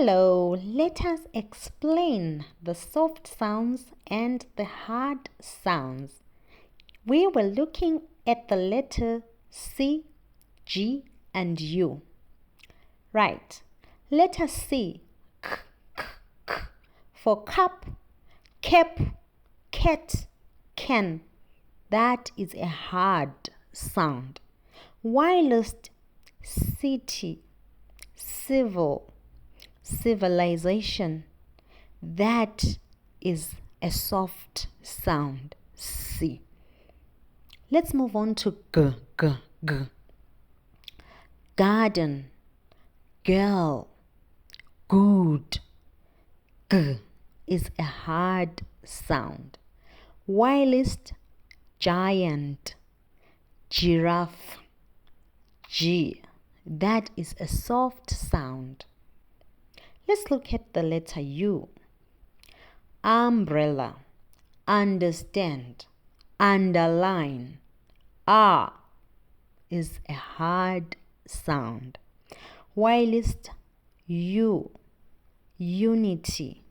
Hello, let us explain the soft sounds and the hard sounds. We were looking at the letter C, G, and U. Right, letter C, k, k, k, for cup, cap, cat, can. That is a hard sound. Whilst city, civil, civilization, that is a soft sound, C. Let's move on to G, G, G. Garden, girl, good. G is a hard sound. Whilst giant, giraffe, G, that is a soft sound. Let's look at the letter U. Umbrella, understand, underline. R is a hard sound. Whilst U, unity,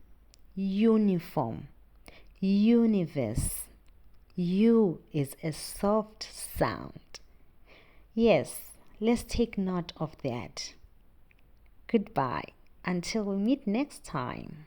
uniform, universe. U is a soft sound. Yes, let's take note of that. Goodbye. Until we meet next time.